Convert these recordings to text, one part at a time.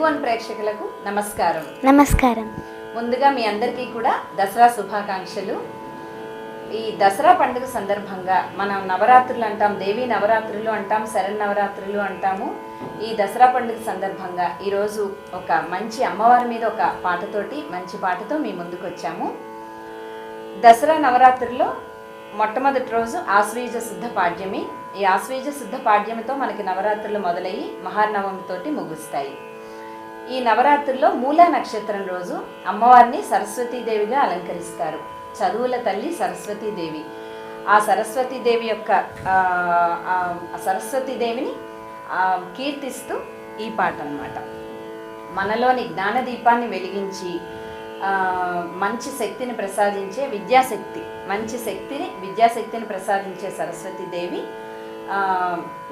One ప్రేక్షకులకు నమస్కారం. నమస్కారం. ముందుగా మీ అందరికీ కూడా దసరా శుభాకాంక్షలు. ఈ దసరా పండుగ సందర్భంగా మనం నవరాత్రులు అంటాం, దేవీ నవరాత్రులు అంటాం, శరన్నవరాత్రులు అంటాము. ఈ దసరా పండుగ సందర్భంగా ఈరోజు ఒక మంచి అమ్మవారి మీద ఒక పాటతోటి, మంచి పాటతో మీ ముందుకు వచ్చాము. దసరా నవరాత్రుల్లో మొట్టమొదటి రోజు ఆశ్వీజ శుద్ధ పాడ్యమి. ఈ ఆశ్వీజ శుద్ధ పాడ్యమితో మనకి నవరాత్రులు మొదలయ్యి మహానవమితోటి ముగుస్తాయి. ఈ నవరాత్రుల్లో మూలా నక్షత్రం రోజు అమ్మవారిని సరస్వతీదేవిగా అలంకరిస్తారు. చదువుల తల్లి సరస్వతీదేవి. ఆ సరస్వతీదేవి యొక్క సరస్వతీదేవిని కీర్తిస్తూ ఈ పాట అన్నమాట. మనలోని జ్ఞాన దీపాన్ని వెలిగించి మంచి శక్తిని ప్రసాదించే విద్యాశక్తి, మంచి శక్తిని విద్యాశక్తిని ప్రసాదించే సరస్వతీదేవి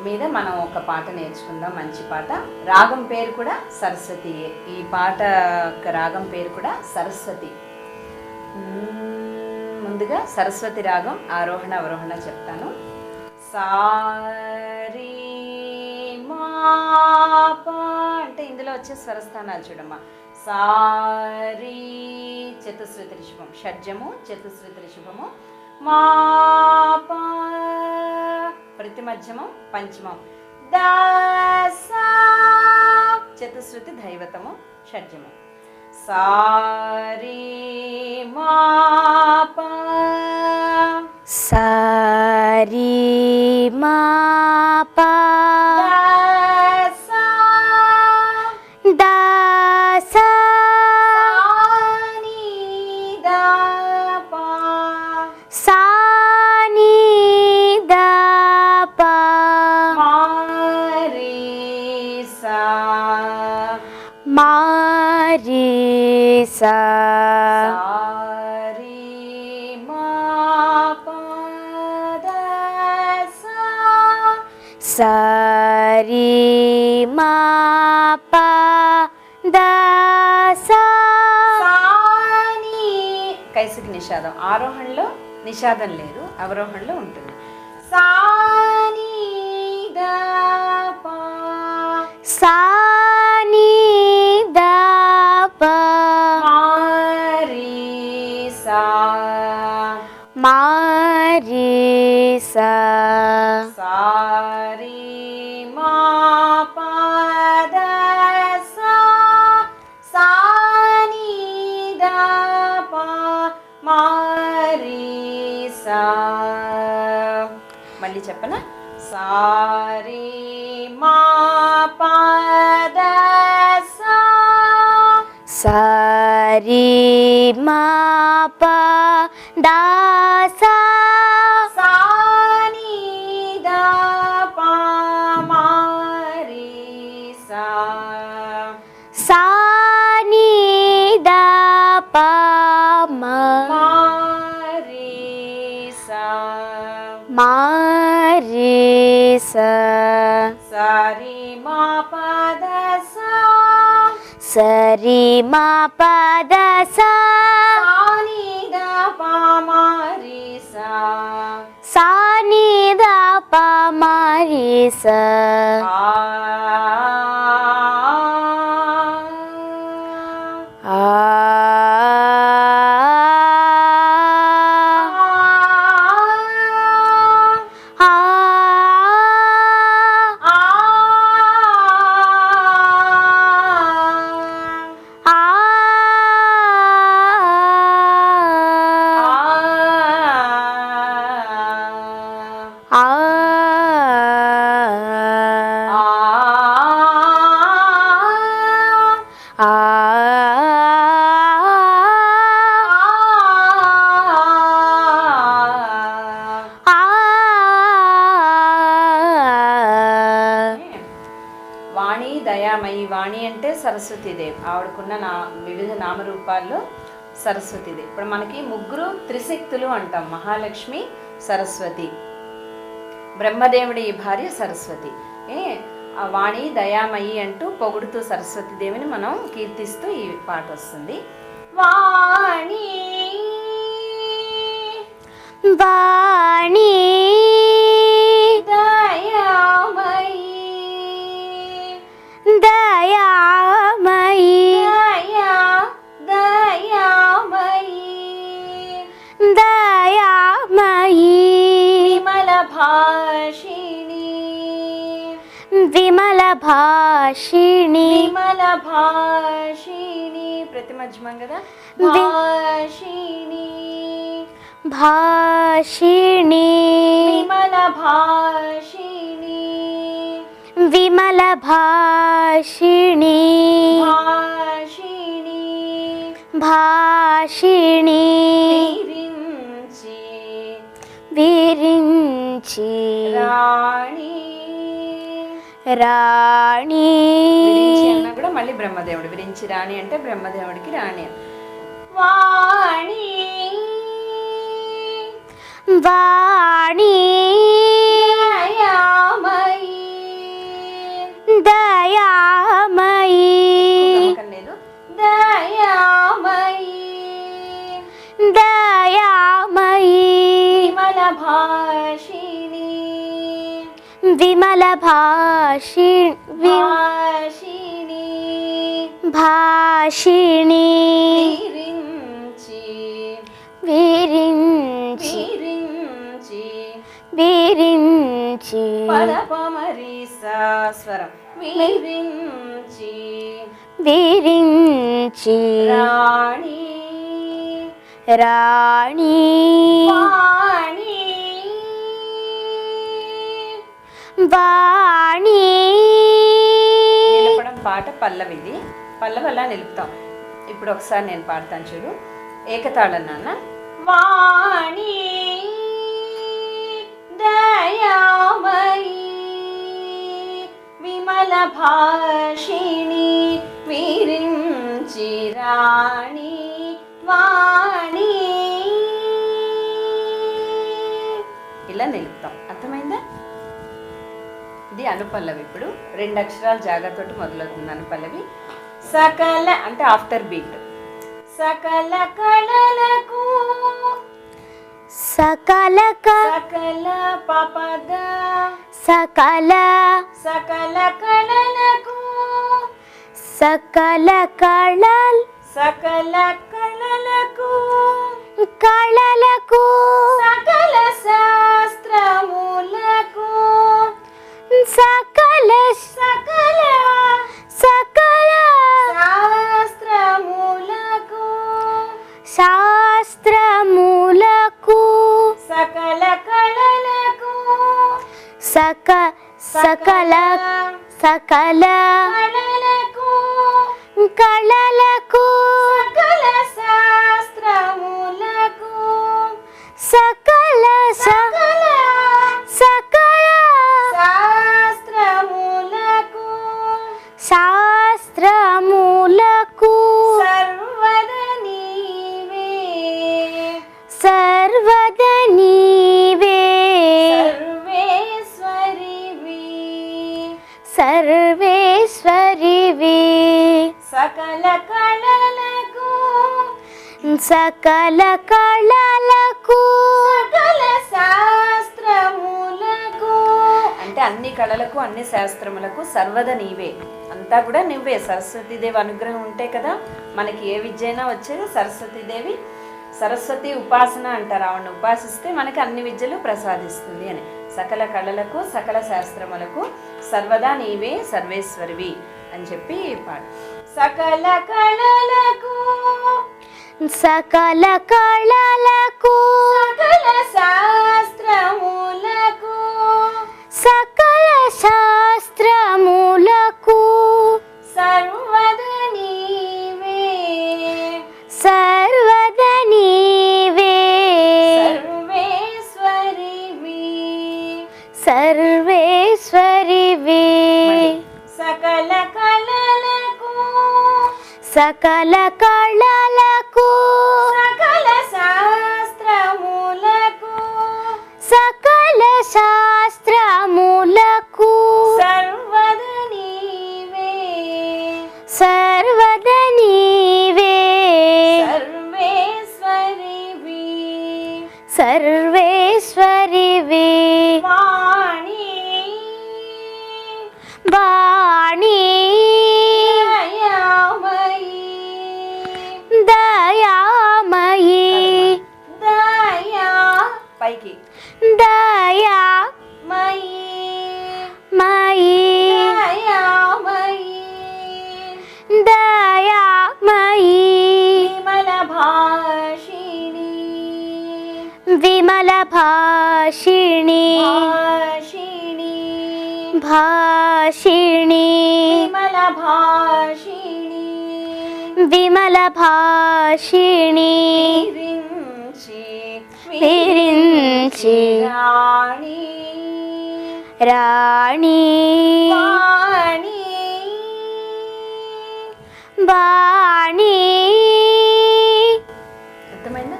మీద మనం ఒక పాట నేర్చుకుందాం. మంచి పాట. రాగం పేరు కూడా సరస్వతియే. ఈ పాట రాగం పేరు కూడా సరస్వతి. ముందుగా సరస్వతి రాగం ఆరోహణ అవరోహణ చెప్తాను. సారీ మా అంటే ఇందులో వచ్చే స్వరస్థానాలు చూడమ్మా. సారీ చతుశ్రుతి రిషభం, షడ్జము చతుశ్రుతి రిషభము, మా ప్రతి మధ్యమం పంచమం, దాసా చతుశ్రుతి దైవతము షడ్జము. సారీ మా సారీ మా దాసా సాని దాపా మారీసా సారీ మా పా దాసా. కైసికి నిషాదం. ఆరోహణలో నిషాదం లేదు, అవరోహణలో ఉంటుంది. సాని దాపా సాని దాపా మారీసా మారీసా సారీ మా పదసా సాని దాపా మారీసా. మళ్ళీ చెప్పనా? సారీ మా పదసా సారీ మా పా దాసా సాని దాపా మారీసా సాని దాపా మారీసా మారీసా సారీ మా పదసా సరి మా పదసా సాని దాపా మారీసా సాని దాపా మారీసా. వాణి దయామయి. వాణి అంటే సరస్వతీదేవి. ఆవిడకున్న వివిధ నామరూపాల్లో సరస్వతీదేవి. ఇప్పుడు మనకి ముగ్గురు త్రిశక్తులు అంటాం. మహాలక్ష్మి, సరస్వతి, బ్రహ్మదేవుడి భార్య సరస్వతి. వాణి దయామయి అంటూ పొగుడుతూ సరస్వతీదేవిని మనం కీర్తిస్తూ ఈ పాట వస్తుంది. వాణి వాణి దయామయి దయామయి విమల భాషిణి విమల భాషిణి ప్రతి మధ్యమం కదా భాషిణి భాషిణి విమల భాషిణి విమల భాషిణి భాషిణి భాషిణి విరించి విరించి రాణి రాణి విరించి అన్నా కూడా మళ్ళీ బ్రహ్మదేవుడు విరించి రాణి అంటే బ్రహ్మదేవుడికి రాణి వాణి వాణి దయామయి దయామయి నమ్మకం లేదు దయామయి దయామయి విమల భాషిణి విమల భాషిణి భాషిణి విరించి విరించి విరించి విరించి పదపమరి స్వరం విరించి విరించి రాణి రాణి వాణి వాణి నిలపడం పాట పల్లవిది పల్లవి అలా నిలుపుతాం ఇప్పుడు ఒకసారి నేను పాడతాను చూడు ఏకతాళం నాన్న వాణి దయామయి విమల భాషిణి విరించి రాణి వాణి ఇలా నిలుపుతాం అర్థమైందా ఇది అనుపల్లవి ఇప్పుడు 2 అక్షరాలు జాగ్రత్తతో మొదలవుతుంది అనుపల్లవి సకల అంటే ఆఫ్టర్ బీట్ సకల కళలకు సకల సకల పపద సకల సకల కళలకు సకల కళల్ సకల కళలకు కళలకు సకల శాస్త్రములకు సకల సకల సకల శాస్త్రములకు శాస్త్రములకు సకల కళలకు సకల సకల కళలకు కళలకు సకల శాస్త్రములకు సకల సకల సకల శాస్త్రములకు శాస్త్రములకు సర్వద నీవే సర్వద నీవే సర్వేశ్వరివి సకల కళలకు సకల కళలకు సకల శాస్త్రములకు అంటే అన్ని కళలకు అన్ని శాస్త్రములకు సర్వద నీవే అంతా కూడా నువ్వే సరస్వతీదేవి అనుగ్రహం ఉంటే కదా మనకి ఏ విద్య అయినా వచ్చేది సరస్వతీదేవి సరస్వతి ఉపాసన అంటారు ఆవిడని ఉపాసిస్తే మనకి అన్ని విద్యలు ప్రసాదిస్తుంది అని సకల కళలకు సకల శాస్త్రములకు సర్వదా నీవే సర్వేశ్వరివి అని చెప్పి పాడు సకల కళలకు సకల కళలకు సకల శాస్త్రములకు సకల శాస్త్రములకు సర్వద నీవే సర్వద నీవే సర్వేశ్వరివి సకల కళలకు సకల కళలకు సకల శాస్త్రములకు సకల శాస్త్రములకు సర్వద నీవే సర్వద నీవే సర్వేశ్వరివి వాణి వాణి దయామయి దయామయి దయా పైకి దయా మయి మయి విమల భాషిణి భాషిణి భాషిణి విమల భాషిణి విమల భాషిణి విరించి విరించి రాణి రాణి వాణి వాణి. అర్థమైందా?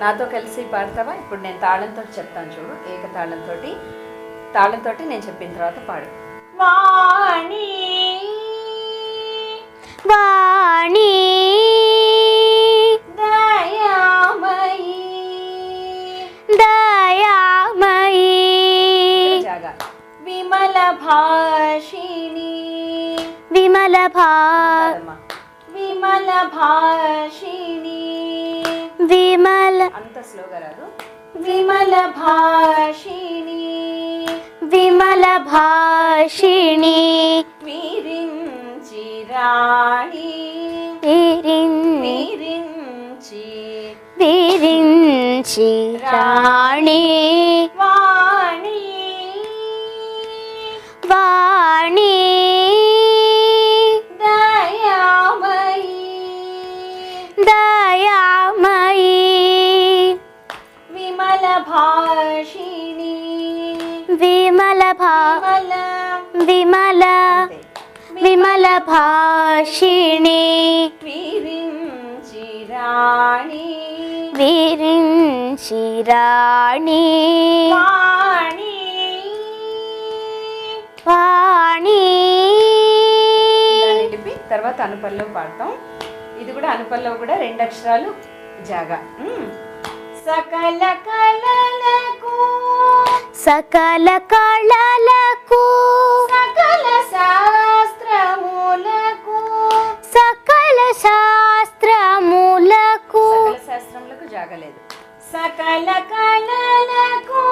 నాతో కలిసి పాడతావా? ఇప్పుడు నేను తాళంతో చెప్తాను చూడు, ఏక తాళంతో నేను చెప్పిన తర్వాత పాడు. వాణి వాణి దయామయీ దయామయీ జాగా విమల భాషిణి విమల విమల భాషిణి విమల అంత స్లోగా రాదు. విమల భాషిణి విమల భాషిణి విరించి రాణి విరించి విరించి రాణి వాణి వాణి దయామయీ దయామయీ విమల భాషిణి విమల విమల విమల భాషిణి విరించి రాణి విరించి రాణి వాణి వాణి. ఇలా నిలిపి తర్వాత అనుపల్లవి పాడతాం. ఇది కూడా అనుపల్లవి కూడా 2 అక్షరాలు జాగా. సకల కళలకు సకల కళలకు సకల శాస్త్రములకు సకల శాస్త్రములకు సకల శాస్త్రములకు జాగలేదు. సకల కళలకు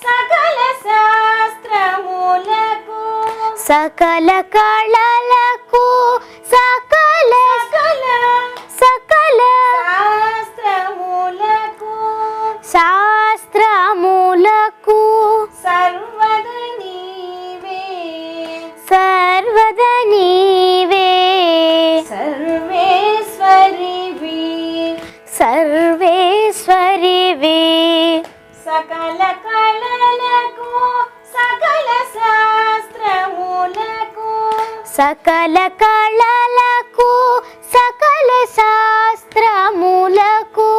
సకల శాస్త్రములకు సకల కళలకు సకల సకల శాస్త్రములకు శాస్త్రములకు సర్వద నీవే సర్వద నీవే సర్వేశ్వరివి సర్వేశ్వరివి సకల కళలకు సకల శాస్త్రములకు సకల కళలకు సకల శాస్త్రములకు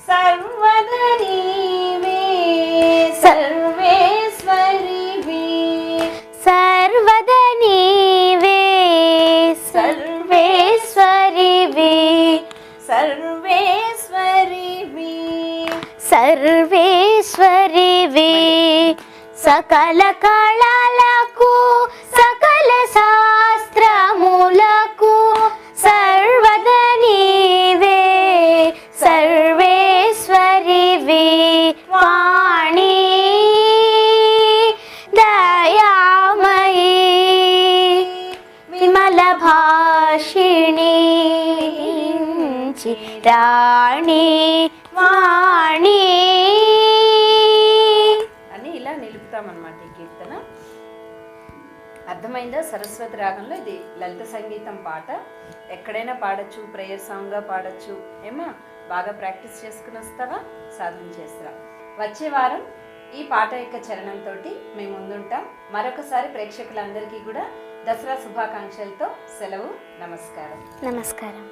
సర్వద నీవే సర్వేశ్వరివి సర్వద నీవే సర్వేశ్వరివి సర్వేశ్వరివి సర్వేశ్వరివి సకల కళలకు సకల శాస్త్రములకు సర్వద నీవే సర్వేశ్వరివి వాణి దయామయీ విమల భాషిణి రాణి వాణి అని ఇలా నిలుపుతామన్నమాట ఈ కీర్తన. అర్థమైందా? సరస్వతి రాగంలో ఇది లలిత సంగీతం పాట. ఎక్కడైనా పాడచ్చు, ప్రేయర్ సాంగ్గా పాడచ్చు. ఏమా బాగా ప్రాక్టీస్ చేసుకుని వస్తావా? సాధన చేస్తావా? వచ్చే వారం ఈ పాట యొక్క చరణంతో మేము ముందుంటాం. మరొకసారి ప్రేక్షకులందరికీ కూడా దసరా శుభాకాంక్షలతో సెలవు. నమస్కారం. నమస్కారం.